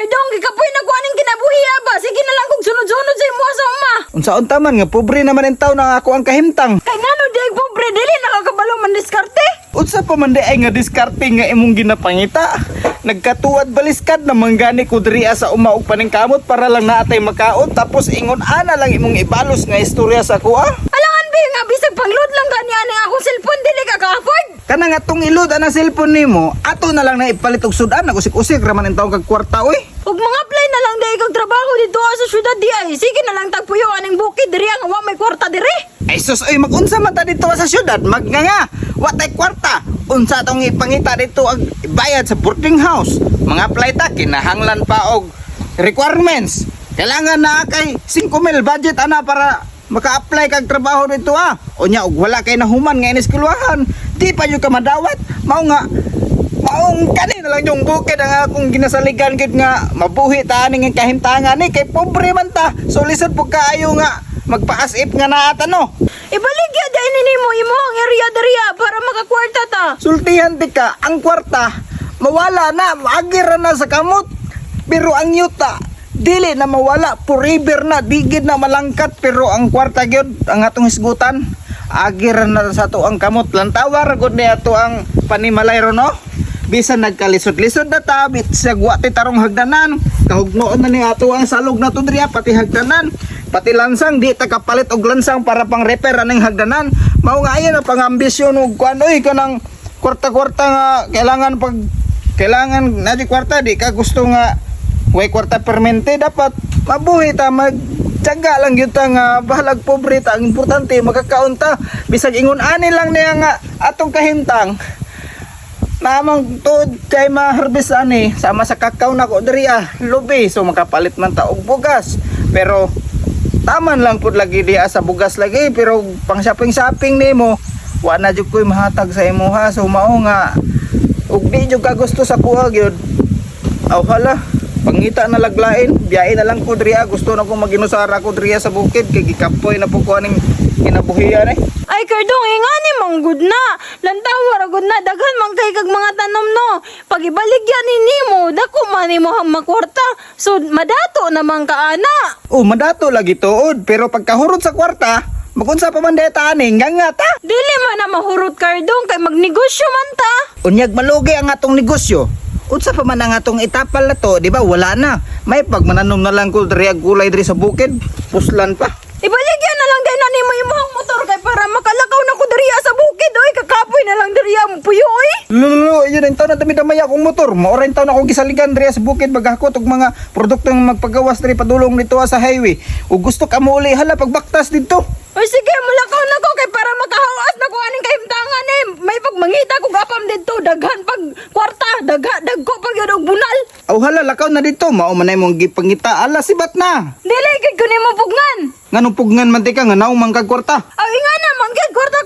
Kardong, ikapoy na kuaning kinabuhi ba? Sige na lang kung sunod-sunod sa imo sa uma. Unsaon taman nga pobre naman ang tao na ako ang kahimtang. Kay ngano di ay pobre, dili nakakabalo man diskarte. Unsa pa man di ay nga diskarte nga imong ginapangita. Nagkatuwad baliskad na manggani ko diri sa uma og paningkamot para lang naatay makaon tapos ingon ana lang imong ibalos nga istorya sa kuha. Alangan bi nga bisag pangload lang gani ani akong cellphone dili ka ka-afford. Kana nga tong ilod ana cellphone nimo, ato na lang na ipalit og sudan na usik-usik raman ang taong kag kwarta oy. Ug mga apply na lang dai kag trabaho dito sa syudad di ay. Sige na lang tagpuyo aning bukid diri ang wa may kwarta diri. Ay sus oy magunsa man ta dito sa syudad magnganga. Wa tay kwarta. Unsa tong ipangita dito ang bayad sa boarding house. Mga apply ta kinahanglan pa og requirements. Kailangan na kay 5,000 budget ana para maka-apply kag trabaho dito Unya og wala kay nahuman nga iniskuluhan. Di pa yung ka madawat. Maong kani na lang yung bukid ang akong ginasaligan gid nga mabuhi ta aning kahimtangan ni kay pobre man ta. So lisod po kaayo nga magpa-asip nga naata no. Ibaligya dai nimo imong area diri para makakwarta ta. Sultihan di ka ang kwarta mawala na maagira na sa kamot. Pero ang yuta dili na mawala forever na digid na malangkat pero ang kwarta gyud ang atong hisgutan agira na sa to ang kamot lantawar gud ni ato ang panimalayro no. Bisan nagkalisod-lisod na ta bit sa guwati tarong hagdanan kahugnoon na ni ato ang salog na to diri pati hagdanan pati lansang di ta kapalit og lansang para pang repair aning hagdanan mao nga ayon ang pangambisyon og kuan oy kanang kwarta-kwarta nga kailangan na di kwarta di ka gusto nga way kwarta permente dapat mabuhi ta magtiyaga lang gyud ta nga bahalag pobre ta ang importante makakaon ta bisag ingon ani lang niya nga atong kahimtang namang tuod kay ma-harvest ani sama sa kakao nako diri lubi so makapalit man ta og bugas pero taman lang pud lagi diha sa bugas lagi pero pang shopping nimo wa na jud koy mahatag sa imo so mao nga ug di jud ka gusto sa kuha gyud aw hala pangita na laglain biyahe na lang ko diri gusto na ko maginusara ko diri sa bukid kay gikapoy na po ko aning kinabuhian Ay Kardong, ingani manggod na. Lantawar gud na daghan man kay kag mga tanom no. Pag ibaligyan ni nimo, dako man nimo ang makwarta. So madato naman ka ana. Madato lagi tuod pero pagkahurot sa kwarta magunsa pa man deta aning nga ta Dili man na mahurot Kardong kay magnegosyo man ta. unyag malugi ang atong negosyo. Unsa pa man ang atong itapal na to, di ba? Wala na. May pagmananom na lang ko diri ag gulay diri sa bukid. Puslan pa. Ibaligyan na lang din na nimo imong motor kay para makalakaw na ko diri sa bukid oy kakapoy na lang diri ang puyo oy. Lulu, yun ang taon na dami-damay akong motor. Maoray taon akong gisaligan diri sa bukid maghakot og mga produkto nga magpagawas diri padulong nito sa highway. Ug gusto ka mo uli hala pagbaktas dito. Oy sige, mulakaw na ko kay para makahawas na ko aning kahimtangan May pagmangita ko gapam dito daghan pag kwarta, dagko pag yun og bunal. Aw hala lakaw na dito, mao man ay mong gipangita. Ala sibat na. Dili gid ko nimo pugnan. Nganong pugnan man ti ka nga naong man kag kwarta. Aw inga na manggid kwarta